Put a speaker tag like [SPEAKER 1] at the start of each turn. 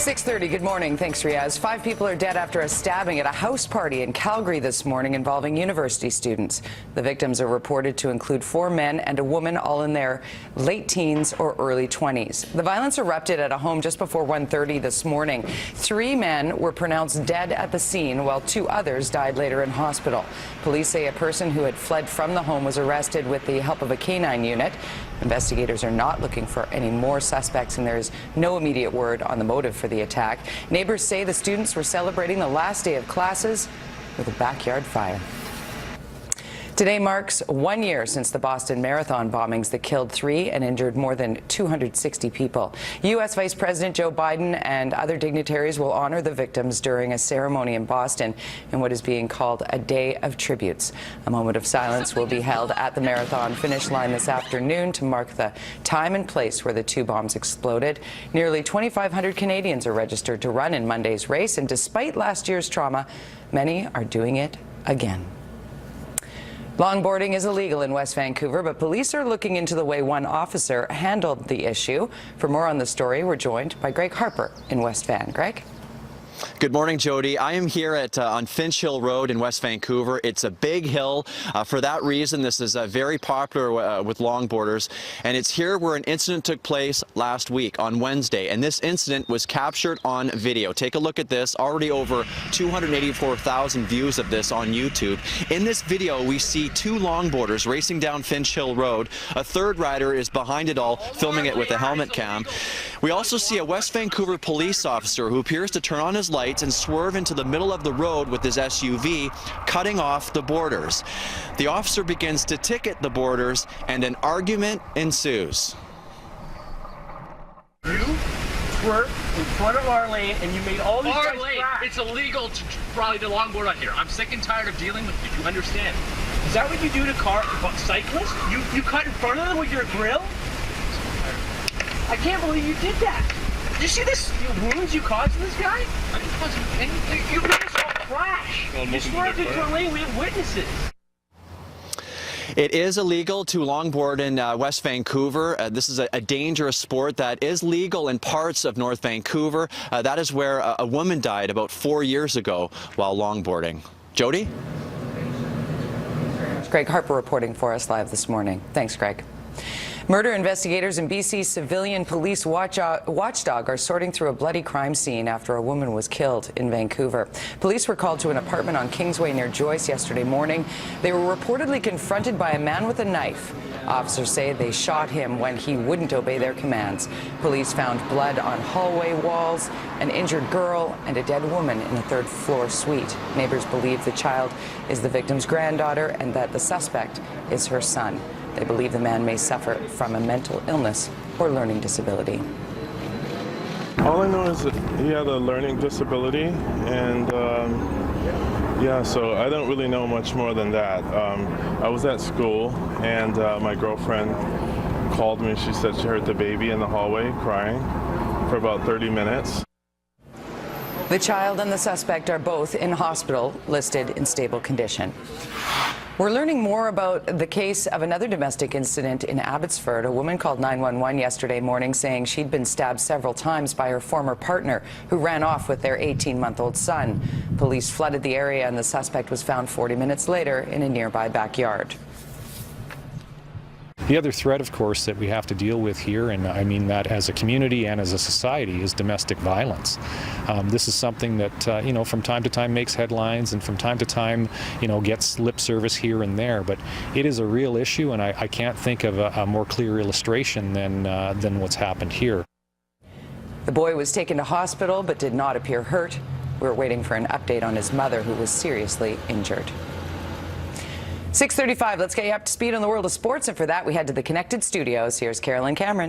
[SPEAKER 1] 6:30, good morning. Thanks, Riaz. 5 people are dead after a stabbing at a house party in Calgary this morning involving university students. The victims are reported to include 4 men and a woman, all in their late teens or early 20s. The violence erupted at a home just before 1:30 this morning. 3 men were pronounced dead at the scene, while 2 others died later in hospital. Police say a person who had fled from the home was arrested with the help of a canine unit. Investigators are not looking for any more suspects, and there is no immediate word on the motive for the attack. Neighbors say the students were celebrating the last day of classes with a backyard fire. Today marks 1 year since the Boston Marathon bombings that killed 3 and injured more than 260 people. U.S. Vice President Joe Biden and other dignitaries will honor the victims during a ceremony in Boston in what is being called a day of tributes. A moment of silence will be held at the marathon finish line this afternoon to mark the time and place where the 2 bombs exploded. Nearly 2,500 Canadians are registered to run in Monday's race, and despite last year's trauma, many are doing it again. Longboarding is illegal in West Vancouver, but police are looking into the way one officer handled the issue. For more on the story, we're joined by Greg Harper in West Van. Greg?
[SPEAKER 2] Good morning, Jody. I am here on Finch Hill Road in West Vancouver. It's a big hill. For that reason, this is very popular with longboarders. And it's here where an incident took place last week on Wednesday. And this incident was captured on video. Take a look at this. Already over 284,000 views of this on YouTube. In this video, we see 2 longboarders racing down Finch Hill Road. A third rider is behind it all, filming it with a helmet cam. We also see a West Vancouver police officer who appears to turn on his lights and swerve into the middle of the road with his SUV, cutting off the boarders. The officer begins to ticket the boarders, and an argument ensues.
[SPEAKER 3] You swerved in front of our lane, and you made all these guys
[SPEAKER 4] lane.
[SPEAKER 3] crash.
[SPEAKER 4] It's illegal to ride the longboard on here. I'm sick and tired of dealing with you. You understand?
[SPEAKER 3] Is that what you do to cyclists? You cut in front of them with your grill? I can't believe you did that. Did you see this wounds you caused to this guy?
[SPEAKER 4] I didn't cause anything.
[SPEAKER 3] You made us all crash. You swerved into a lane. We have witnesses.
[SPEAKER 2] It is illegal to longboard in West Vancouver. This is a dangerous sport that is legal in parts of North Vancouver. That is where a woman died about 4 years ago while longboarding. Jody?
[SPEAKER 1] Greg Harper reporting for us live this morning. Thanks, Greg. Murder investigators and BC's civilian police watchdog are sorting through a bloody crime scene after a woman was killed in Vancouver. Police were called to an apartment on Kingsway near Joyce yesterday morning. They were reportedly confronted by a man with a knife. Officers say they shot him when he wouldn't obey their commands. Police found blood on hallway walls, an injured girl, and a dead woman in a 3rd-floor suite. Neighbors believe the child is the victim's granddaughter and that the suspect is her son. They believe the man may suffer from a mental illness or learning disability.
[SPEAKER 5] All I know is that he had a learning disability, and yeah, so I don't really know much more than that. I was at school, and my girlfriend called me. She said she heard the baby in the hallway crying for about 30 minutes.
[SPEAKER 1] The child and the suspect are both in hospital, listed in stable condition. We're learning more about the case of another domestic incident in Abbotsford. A woman called 911 yesterday morning saying she'd been stabbed several times by her former partner, who ran off with their 18-month-old son. Police flooded the area, and the suspect was found 40 minutes later in a nearby backyard.
[SPEAKER 6] The other threat, of course, that we have to deal with here, and I mean that as a community and as a society, is domestic violence. This is something that, you know, from time to time makes headlines and from time to time, you know, gets lip service here and there. But it is a real issue, and I can't think of a more clear illustration than what's happened here.
[SPEAKER 1] The boy was taken to hospital but did not appear hurt. We're waiting for an update on his mother, who was seriously injured. 6:35, let's get you up to speed on the world of sports, and for that we head to the Connected Studios. Here's Carolyn Cameron.